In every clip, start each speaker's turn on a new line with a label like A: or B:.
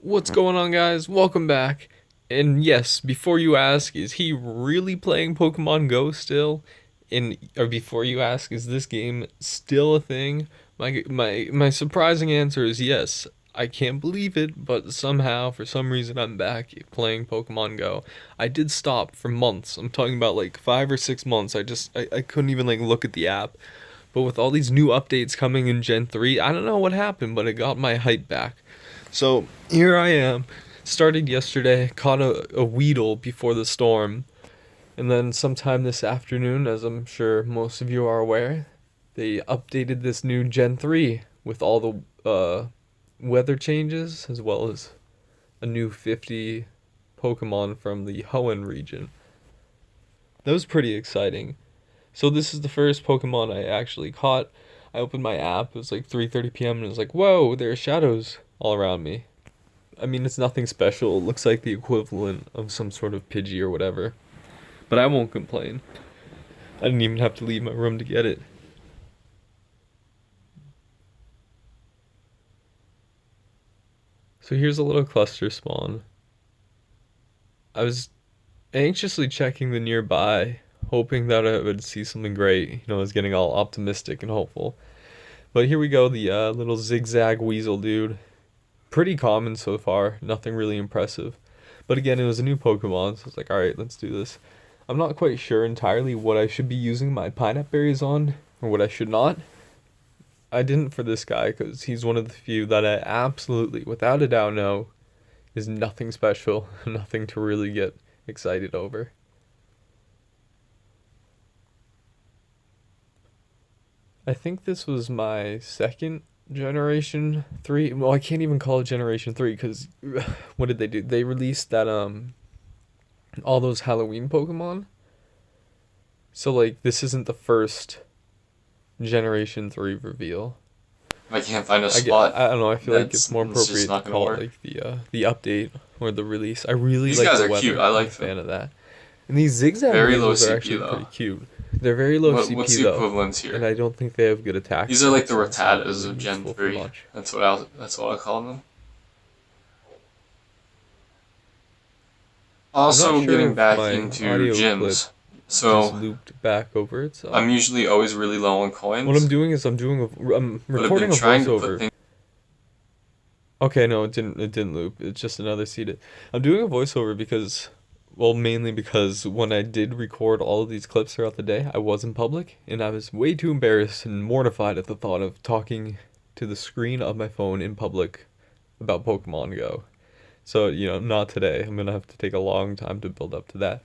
A: What's going on, guys? Welcome back. And yes, before you ask, is he really playing Pokemon Go still? Or before you ask, is this game still a thing? My surprising answer is yes. I can't believe it, but somehow, for some reason, I'm back playing Pokemon Go. I did stop for months. I'm talking about like 5 or 6 months. I couldn't even like look at the app. But with all these new updates coming in Gen 3, I don't know what happened, but it got my hype back. So here I am. Started yesterday, caught a Weedle before the storm, and then sometime this afternoon, as I'm sure most of you are aware, they updated this new Gen 3 with all the weather changes, as well as a new 50 Pokemon from the Hoenn region. That was pretty exciting. So this is the first Pokemon I actually caught. I opened my app, it was like 3:30 p.m. and it was like, whoa, there are shadows all around me. I mean, it's nothing special. It looks like the equivalent of some sort of Pidgey or whatever. But I won't complain. I didn't even have to leave my room to get it. So here's a little cluster spawn. I was anxiously checking the nearby, hoping that I would see something great. You know, I was getting all optimistic and hopeful. But here we go, the little zigzag weasel dude. Pretty common so far, nothing really impressive. But again, it was a new Pokemon, so it's like, alright, let's do this. I'm not quite sure entirely what I should be using my pineapple berries on, or what I should not. I didn't for this guy, because he's one of the few that I absolutely, without a doubt, know is nothing special, nothing to really get excited over. I think this was my second Generation 3. Well, I can't even call it Generation 3 because what did they do? They released that all those Halloween Pokemon. So like this isn't the first Generation 3 reveal.
B: I can't find a spot.
A: I don't know, I feel like it's more appropriate to call it like the update or the release. I really
B: These
A: like
B: guys
A: the
B: are
A: weather.
B: cute. I like
A: I'm a
B: them.
A: fan of that. And these zigzag
B: Very low
A: weasels are
B: CP
A: actually
B: though.
A: pretty cute. They're very low CP
B: What's the
A: though,
B: equivalent here?
A: and I don't think they have good attacks.
B: These are like the
A: so it's not
B: Rattatas
A: really
B: of Gen
A: useful for
B: 3.
A: much.
B: That's what I call them. Also,
A: sure
B: getting
A: if
B: back
A: my
B: into
A: audio
B: gyms.
A: Just
B: So
A: looped back over itself.
B: I'm usually always really low on coins.
A: What I'm doing is I'm recording a voiceover. Okay, no, it didn't loop. It's just another seated. I'm doing a voiceover because, well, mainly because when I did record all of these clips throughout the day, I was in public and I was way too embarrassed and mortified at the thought of talking to the screen of my phone in public about Pokemon Go. So, you know, not today. I'm gonna have to take a long time to build up to that.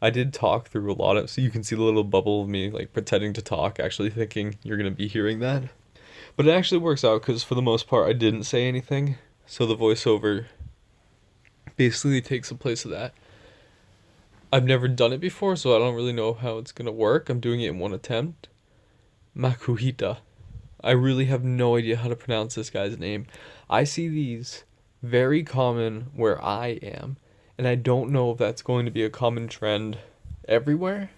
A: I did talk through a lot of, so you can see the little bubble of me like pretending to talk, actually thinking you're gonna be hearing that. But it actually works out because for the most part I didn't say anything, so the voiceover basically takes the place of that. I've never done it before, so I don't really know how it's gonna work. I'm doing it in one attempt. Makuhita. I really have no idea how to pronounce this guy's name. I see these very common where I am, and I don't know if that's going to be a common trend everywhere.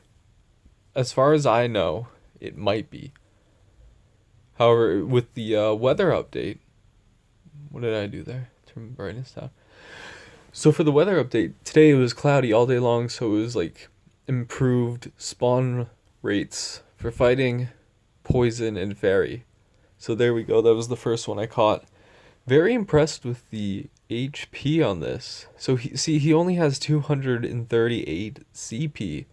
A: As far as I know, it might be. However, with the weather update, what did I do there? Turn brightness down. So for the weather update, today it was cloudy all day long, so it was like improved spawn rates for fighting, poison, and fairy. So there we go, that was the first one I caught. Very impressed with the HP on this. So he only has 238 CP,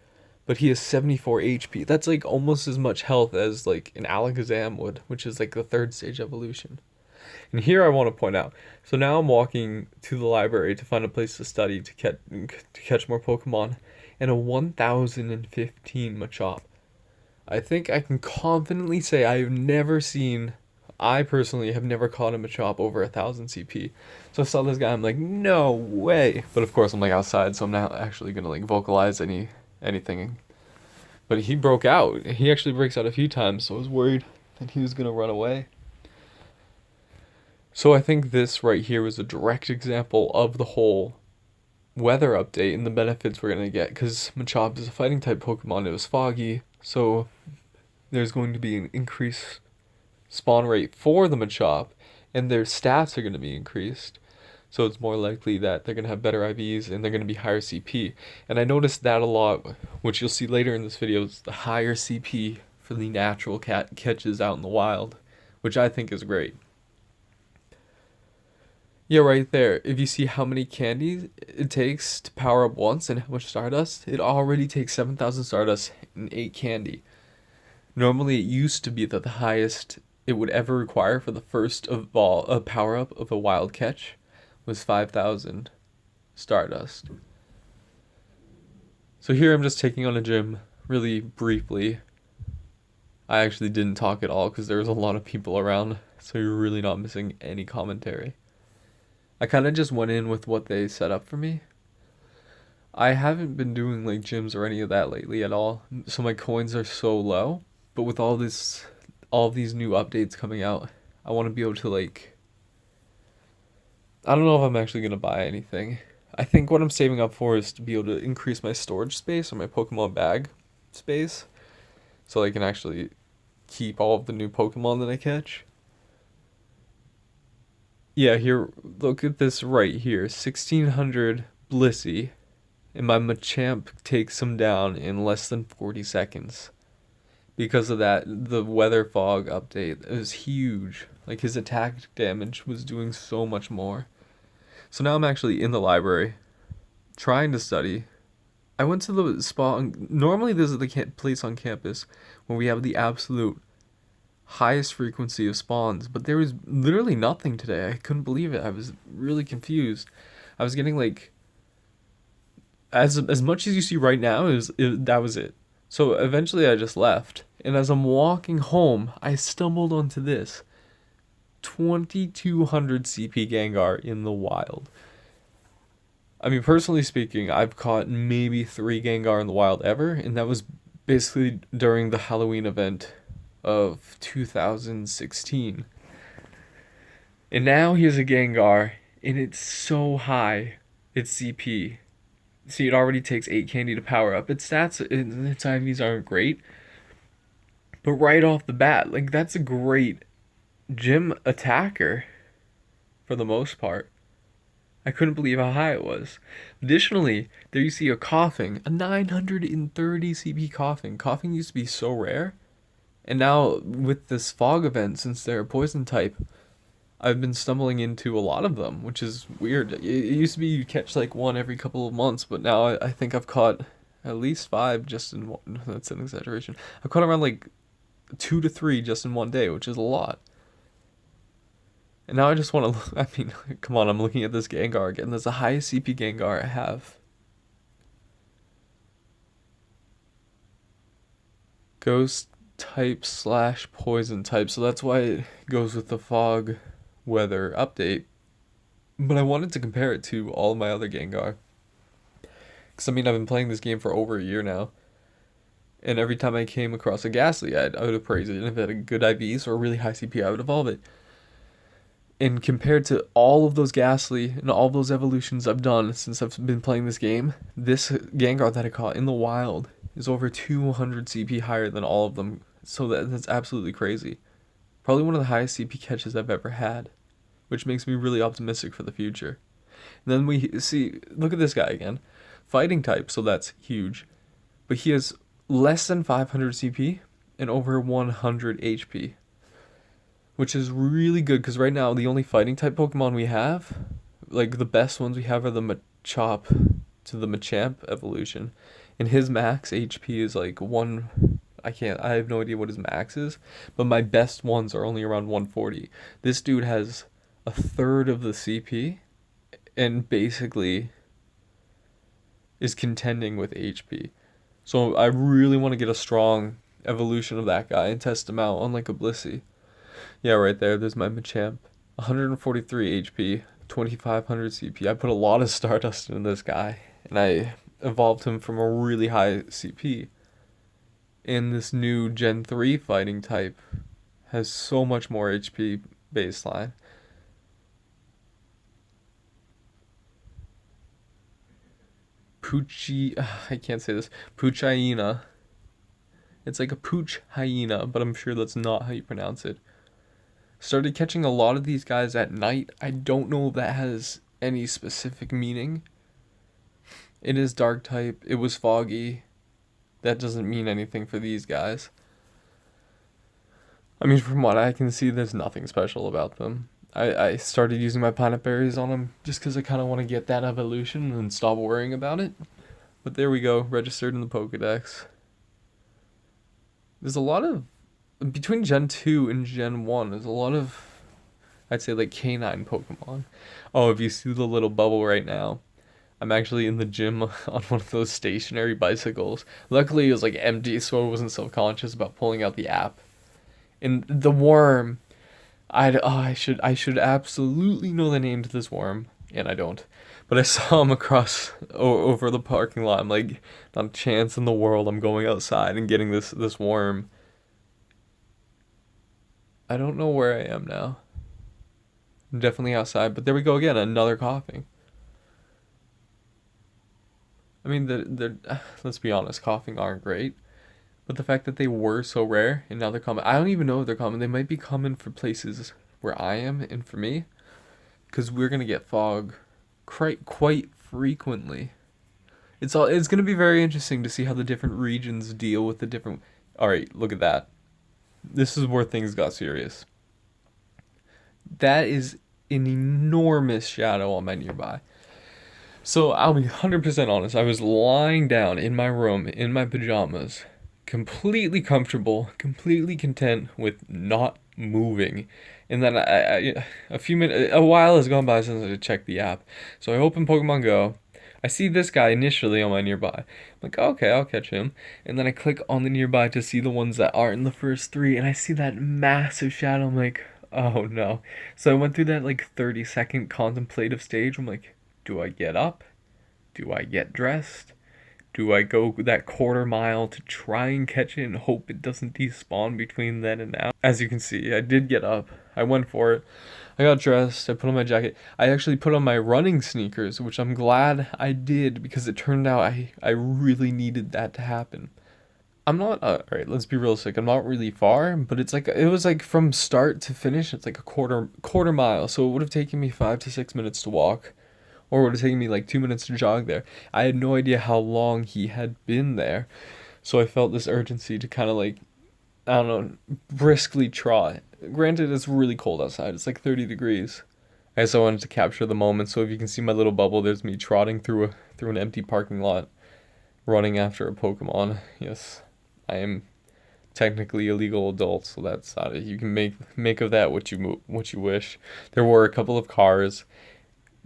A: but he has 74 HP. That's like almost as much health as like an Alakazam would, which is like the third stage evolution. And here I want to point out, so now I'm walking to the library to find a place to study to catch more Pokemon, and a 1015 Machop. I think I can confidently say I personally have never caught a Machop over 1000 CP. So I saw this guy, I'm like, no way. But of course I'm like outside, so I'm not actually gonna like vocalize anything. But he broke out. He actually breaks out a few times, so I was worried that he was gonna run away. So I think this right here was a direct example of the whole weather update and the benefits we're gonna get, because Machop is a fighting type Pokemon. It was foggy, so there's going to be an increased spawn rate for the Machop, and their stats are going to be increased. So it's more likely that they're going to have better IVs and they're going to be higher CP. And I noticed that a lot, which you'll see later in this video, is the higher CP for the natural catches out in the wild, which I think is great. Yeah, right there. If you see how many candies it takes to power up once and how much Stardust, it already takes 7,000 Stardust and 8 candy. Normally, it used to be that the highest it would ever require for the first of all a power up of a wild catch was 5,000 Stardust. So here I'm just taking on a gym really briefly. I actually didn't talk at all because there was a lot of people around, so you're really not missing any commentary. I kind of just went in with what they set up for me. I haven't been doing like gyms or any of that lately at all, so my coins are so low. But with all these new updates coming out, I want to be able to like, I don't know if I'm actually going to buy anything. I think what I'm saving up for is to be able to increase my storage space or my Pokemon bag space, so I can actually keep all of the new Pokemon that I catch. Yeah, here, look at this right here, 1600 Blissey, and my Machamp takes him down in less than 40 seconds. Because of that, the weather fog update is huge. Like, his attack damage was doing so much more. So now I'm actually in the library, trying to study. I went to the spot, normally this is the place on campus where we have the absolute highest frequency of spawns, but there was literally nothing today. I couldn't believe it. I was really confused. I was getting like as much as you see right now that was it. So eventually I just left, and as I'm walking home, I stumbled onto this 2200 CP Gengar in the wild. I mean, personally speaking, I've caught maybe 3 Gengar in the wild ever, and that was basically during the Halloween event of 2016. And now here's a Gengar, and it's so high, its CP. See, it already takes 8 candy to power up. Its stats, its IVs aren't great, but right off the bat, like, that's a great gym attacker for the most part. I couldn't believe how high it was. Additionally, there you see a Coughing, a 930 CP Coughing. Coughing used to be so rare. And now, with this fog event, since they're a poison type, I've been stumbling into a lot of them, which is weird. It used to be you catch like one every couple of months, but now I think I've caught at least 5 just in one. That's an exaggeration. I've caught around like 2 to 3 just in one day, which is a lot. And now I just want to, I mean, come on, I'm looking at this Gengar again. That's the highest CP Gengar I have. Ghost type / poison type, so that's why it goes with the fog weather update. But I wanted to compare it to all my other Gengar, because I mean, I've been playing this game for over a year now, and every time I came across a Ghastly, I would appraise it, and if it had a good IVs or a really high CP, I would evolve it. And compared to all of those Ghastly and all of those evolutions I've done since I've been playing this game, this Gengar that I caught in the wild is over 200 CP higher than all of them. So that's absolutely crazy. Probably one of the highest CP catches I've ever had, which makes me really optimistic for the future. And then we see, look at this guy again. Fighting type, so that's huge. But he has less than 500 CP and over 100 HP. Which is really good, because right now the only fighting type Pokemon we have, like the best ones we have, are the Machop to the Machamp evolution. And his max HP is like I have no idea what his max is, but my best ones are only around 140. This dude has a third of the CP and basically is contending with HP. So I really want to get a strong evolution of that guy and test him out on like a Blissey. Yeah, right there's my Machamp. 143 HP, 2500 CP. I put a lot of Stardust in this guy, and I evolved him from a really high CP. And this new Gen 3 fighting type has so much more HP baseline. I can't say this. Pooch-hyena. It's like a Pooch-hyena, but I'm sure that's not how you pronounce it. Started catching a lot of these guys at night. I don't know if that has any specific meaning. It is dark type. It was foggy. That doesn't mean anything for these guys. I mean, from what I can see, there's nothing special about them. I started using my pineapple berries on them just because I kind of want to get that evolution and stop worrying about it. But there we go, registered in the Pokedex. There's a lot of, between Gen 2 and Gen 1, there's a lot of, I'd say, like, canine Pokemon. Oh, if you see the little bubble right now, I'm actually in the gym on one of those stationary bicycles. Luckily, it was, like, empty, so I wasn't self-conscious about pulling out the app. And the worm, I should absolutely know the name to this worm, and I don't. But I saw him across over the parking lot. I'm like, not a chance in the world I'm going outside and getting this worm. I don't know where I am now. I'm definitely outside, but there we go again, another coughing. I mean, let's be honest, coughing aren't great. But the fact that they were so rare and now they're common, I don't even know if they're common. They might be common for places where I am and for me, because we're gonna get fog quite frequently. It's gonna be very interesting to see how the different regions deal with the different. All right, look at that. This is where things got serious. That is an enormous shadow on my nearby. So I'll be 100% honest. I was lying down in my room in my pajamas, completely comfortable, completely content with not moving. And then a while has gone by since I checked the app. So I open Pokemon Go. I see this guy initially on my nearby. I'm like, okay, I'll catch him. And then I click on the nearby to see the ones that aren't in the first 3, and I see that massive shadow. I'm like, oh no. So I went through that like 30-second contemplative stage. I'm like, do I get up? Do I get dressed? Do I go that quarter mile to try and catch it and hope it doesn't despawn between then and now? As you can see, I did get up. I went for it. I got dressed. I put on my jacket. I actually put on my running sneakers, which I'm glad I did because it turned out I really needed that to happen. I'm not, alright, let's be realistic. I'm not really far, but it was like from start to finish, it's like a quarter mile. So it would have taken me 5 to 6 minutes to walk. Or it would have taken me like 2 minutes to jog there. I had no idea how long he had been there. So I felt this urgency to kind of like, I don't know, briskly trot. Granted, it's really cold outside. It's like 30 degrees. I guess I wanted to capture the moment. So if you can see my little bubble, there's me trotting through an empty parking lot, running after a Pokemon. Yes, I am technically a legal adult, so that's not it. You can make of that what you wish. There were a couple of cars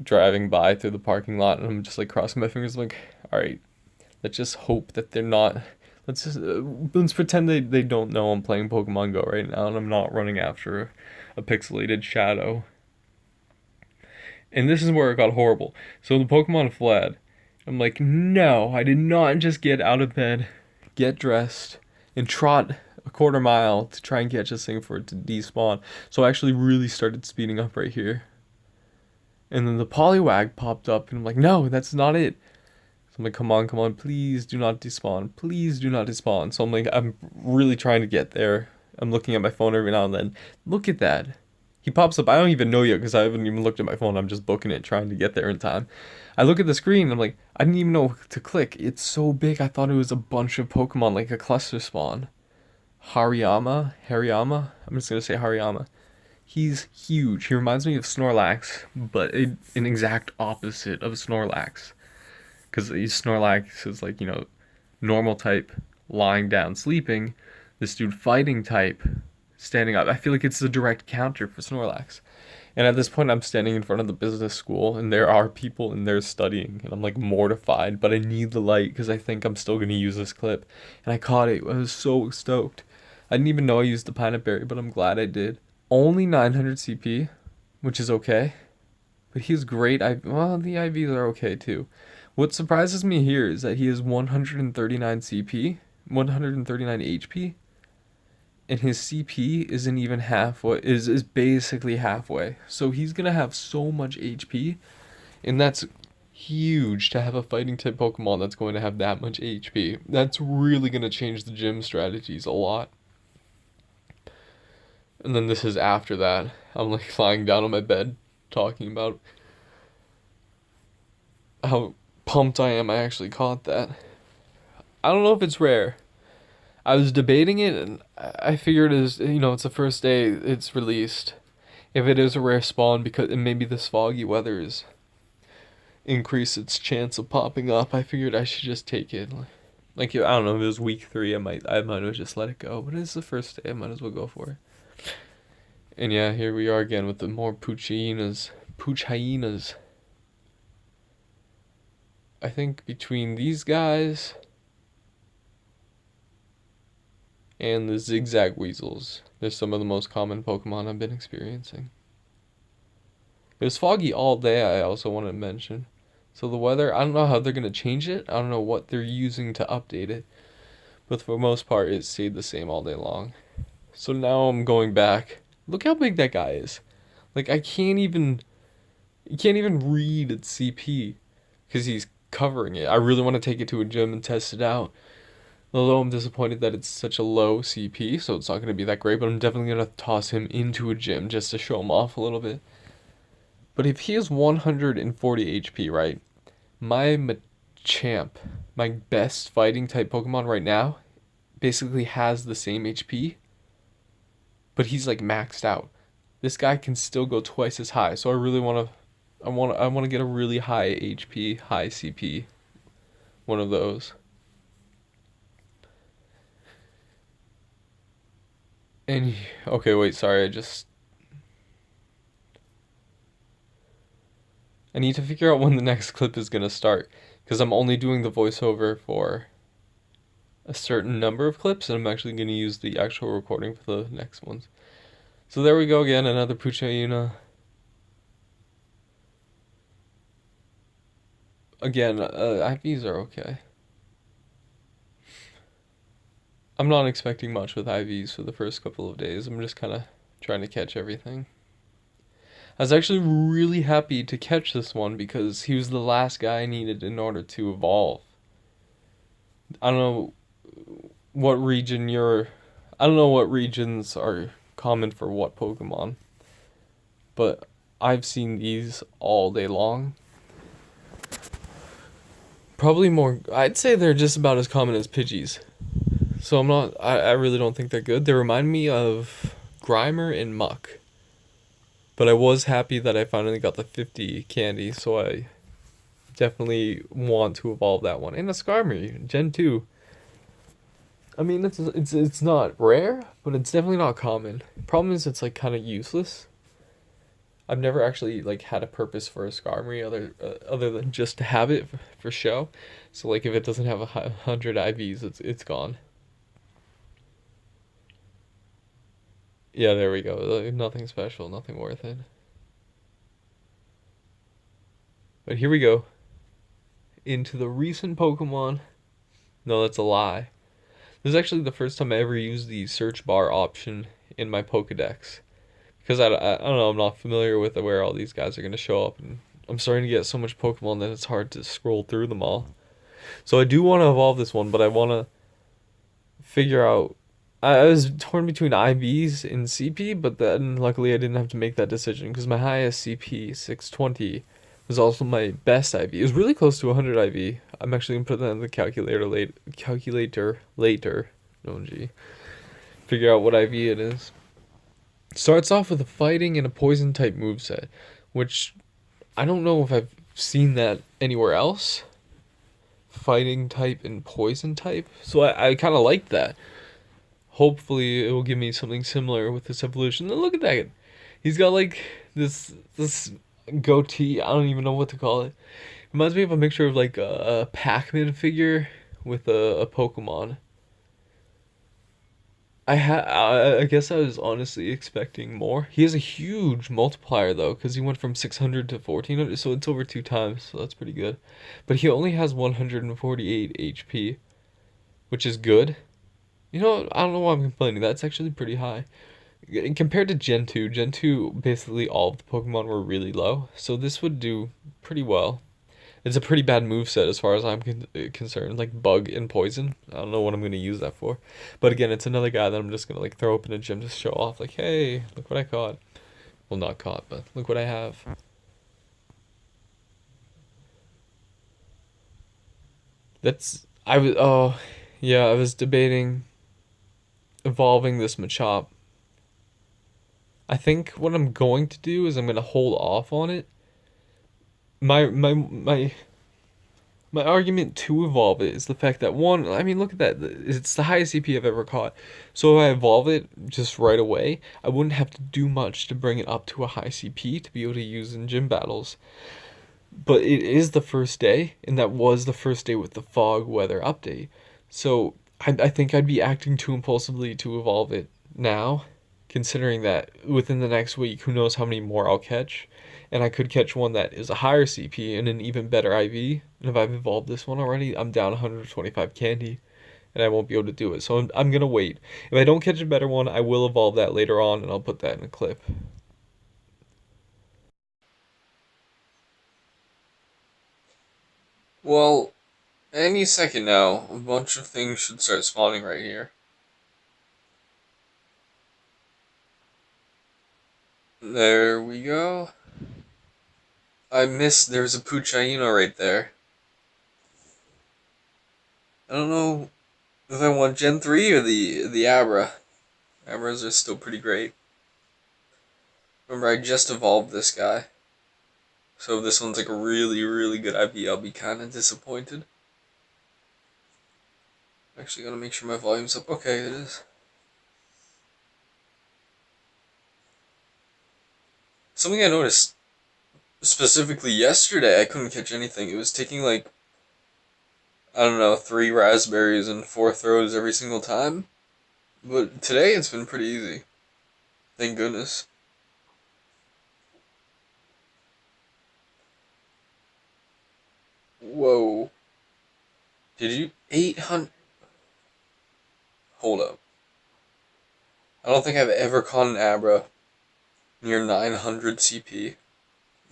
A: driving by through the parking lot, and I'm just like crossing my fingers like, all right, let's just hope that they're not, let's pretend they don't know I'm playing Pokemon Go right now and I'm not running after a pixelated shadow. And this is where it got horrible. So the Pokemon fled. I'm like, no, I did not just get out of bed, get dressed, and trot a quarter mile to try and catch this thing for it to despawn. So I actually really started speeding up right here. And then the Poliwag popped up, and I'm like, no, that's not it. So I'm like, come on, please do not despawn. Please do not despawn. So I'm like, I'm really trying to get there. I'm looking at my phone every now and then. Look at that. He pops up. I don't even know yet because I haven't even looked at my phone. I'm just booking it, trying to get there in time. I look at the screen, and I'm like, I didn't even know to click. It's so big, I thought it was a bunch of Pokemon, like a cluster spawn. Hariyama? I'm just going to say Hariyama. He's huge. He reminds me of Snorlax, but an exact opposite of Snorlax. Because Snorlax is like, normal type, lying down, sleeping. This dude fighting type, standing up. I feel like it's the direct counter for Snorlax. And at this point, I'm standing in front of the business school, and there are people in there studying, and I'm like mortified, but I need the light because I think I'm still going to use this clip. And I caught it. I was so stoked. I didn't even know I used the pineapple berry, but I'm glad I did. Only 900 CP, which is okay. But he's great. The IVs are okay too. What surprises me here is that he has 139 CP, 139 HP, and his CP isn't even halfway, is basically halfway. So he's going to have so much HP, and that's huge to have a fighting type Pokemon that's going to have that much HP. That's really going to change the gym strategies a lot. And then this is after that. I'm like lying down on my bed talking about how pumped I am I actually caught that. I don't know if it's rare. I was debating it, and I figured it's the first day it's released. If it is a rare spawn, because and maybe this foggy weather is increase its chance of popping up, I figured I should just take it. Like I don't know, if it was week 3, I might have just let it go. But it's the first day, I might as well go for it. And yeah, here we are again with the more pooch hyenas. I think between these guys and the zigzag weasels, they're some of the most common Pokemon I've been experiencing. It was foggy all day, I also want to mention. So the weather, I don't know how they're going to change it. I don't know what they're using to update it. But for the most part, it stayed the same all day long. So now I'm going back. Look how big that guy is. Like, you can't even read its CP because he's covering it. I really want to take it to a gym and test it out. Although I'm disappointed that it's such a low CP, so it's not going to be that great, but I'm definitely going to toss him into a gym just to show him off a little bit. But if he has 140 HP, right, my Machamp, my best fighting type Pokemon right now, basically has the same HP, but he's like maxed out. This guy can still go twice as high, so I really want to get a really high HP, high CP, one of those. And okay, wait, sorry, I need to figure out when the next clip is gonna start, because I'm only doing the voiceover for a certain number of clips, and I'm actually gonna use the actual recording for the next ones. So there we go again, another Puchayuna. Again, IVs are okay. I'm not expecting much with IVs for the first couple of days. I'm just kind of trying to catch everything. I was actually really happy to catch this one because he was the last guy I needed in order to evolve. I don't know what regions are common for what Pokemon, but I've seen these all day long. Probably more, I'd say they're just about as common as Pidgeys. So I really don't think they're good. They remind me of Grimer and Muck. But I was happy that I finally got the 50 candy, so I definitely want to evolve that one. And a Skarmory, Gen 2. I mean, it's not rare, but it's definitely not common. Problem is, it's like kind of useless. I've never actually like had a purpose for a Skarmory other than just to have it for show. So like if it doesn't have 100 IVs, it's gone. Yeah, there we go. Nothing special, nothing worth it. But here we go. Into the recent Pokemon. No, that's a lie. This is actually the first time I ever used the search bar option in my Pokedex. Because I don't know, I'm not familiar with where all these guys are going to show up. And I'm starting to get so much Pokemon that it's hard to scroll through them all. So I do want to evolve this one, but I want to figure out... I was torn between IVs and CP, but then luckily I didn't have to make that decision because my highest CP, 620, was also my best IV. It was really close to 100 IV. I'm actually going to put that in the calculator later. Oh, gee. Figure out what IV it is. Starts off with a fighting and a poison type moveset, which I don't know if I've seen that anywhere else. Fighting type and poison type. So I kind of like that. Hopefully it will give me something similar with this evolution. And look at that. He's got like this goatee. I don't even know what to call it. Reminds me of a mixture of like a Pac-Man figure with a Pokemon. I guess I was honestly expecting more. He has a huge multiplier though, because he went from 600 to 1400, so it's over 2 times, so that's pretty good. But he only has 148 HP, which is good. You know, I don't know why I'm complaining. That's actually pretty high. Compared to Gen 2, Gen 2, basically all of the Pokemon were really low. So this would do pretty well. It's a pretty bad moveset as far as I'm concerned. Like Bug and Poison. I don't know what I'm going to use that for. But again, it's another guy that I'm just going to like throw up in a gym to show off. Like, hey, look what I caught. Well, not caught, but look what I have. I was debating evolving this Machop. I think what I'm going to do is I'm gonna hold off on it. My argument to evolve it is the fact that one, I mean, look at that. It's the highest CP I've ever caught. So if I evolve it just right away, I wouldn't have to do much to bring it up to a high CP to be able to use in gym battles. But it is the first day, and that was the first day with the fog weather update. So I think I'd be acting too impulsively to evolve it now, considering that within the next week, who knows how many more I'll catch. And I could catch one that is a higher CP and an even better IV. And if I've evolved this one already, I'm down 125 candy, and I won't be able to do it. So I'm gonna wait. If I don't catch a better one, I will evolve that later on, and I'll put that in a clip.
B: Well, any second now, a bunch of things should start spawning right here. There we go. There's a Puchaino right there. I don't know if I want Gen 3 or the Abra. Abras are still pretty great. Remember, I just evolved this guy. So if this one's like a really, really good IV, I'll be kind of disappointed. Actually, gotta make sure my volume's up. Okay, it is. Something I noticed specifically yesterday, I couldn't catch anything. It was taking like, I don't know, 3 raspberries and 4 throws every single time. But today it's been pretty easy. Thank goodness. Whoa. Did you 800? Hold up. I don't think I've ever caught an Abra near 900 CP.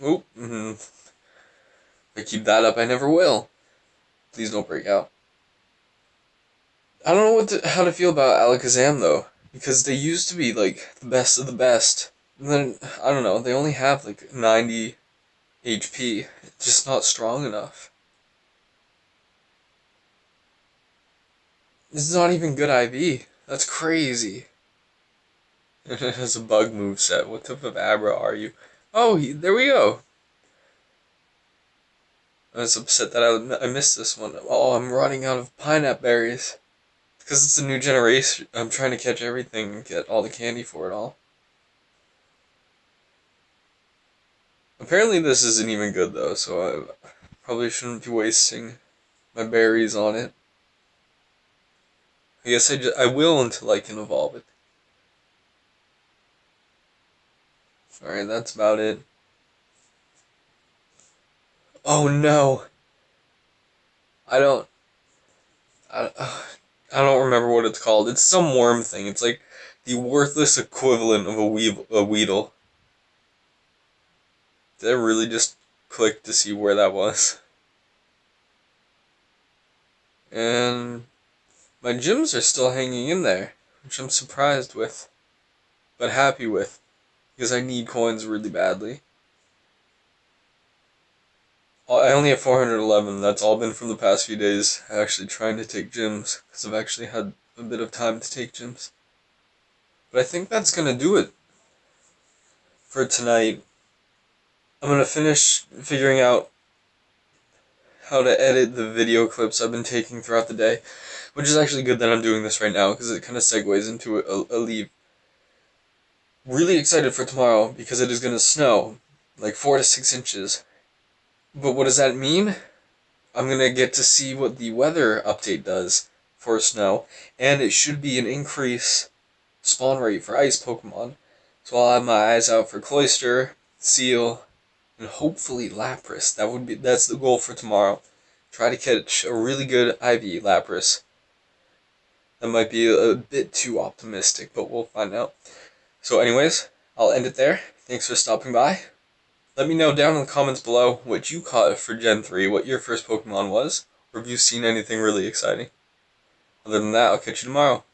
B: Oop. If I keep that up, I never will. Please don't break out. I don't know how to feel about Alakazam though, because they used to be like the best of the best. And then I don't know, they only have like 90 HP. It's just not strong enough. This is not even good IV. That's crazy. It has a bug moveset. What type of Abra are you? Oh, there we go. I was upset that I missed this one. Oh, I'm running out of pineapple berries. Because it's a new generation. I'm trying to catch everything and get all the candy for it all. Apparently this isn't even good though, so I probably shouldn't be wasting my berries on it. I guess I will until I can evolve it. Alright, that's about it. Oh no! I don't remember what it's called. It's some worm thing. It's like the worthless equivalent of a Weedle. Did I really just click to see where that was? And my gyms are still hanging in there, which I'm surprised with, but happy with, because I need coins really badly. I only have 411. That's all been from the past few days actually trying to take gyms, because I've actually had a bit of time to take gyms. But I think that's going to do it for tonight. I'm going to finish figuring out how to edit the video clips I've been taking throughout the day, which is actually good that I'm doing this right now, because it kind of segues into a leave. Really excited for tomorrow, because it is going to snow, like 4 to 6 inches. But what does that mean? I'm going to get to see what the weather update does for snow, and it should be an increase spawn rate for ice Pokemon. So I'll have my eyes out for Cloyster, Seal, and hopefully Lapras. That's the goal for tomorrow. Try to catch a really good IV Lapras. That might be a bit too optimistic, but we'll find out. So anyways, I'll end it there. Thanks for stopping by. Let me know down in the comments below what you caught for Gen 3, what your first Pokemon was, or if you've seen anything really exciting. Other than that, I'll catch you tomorrow.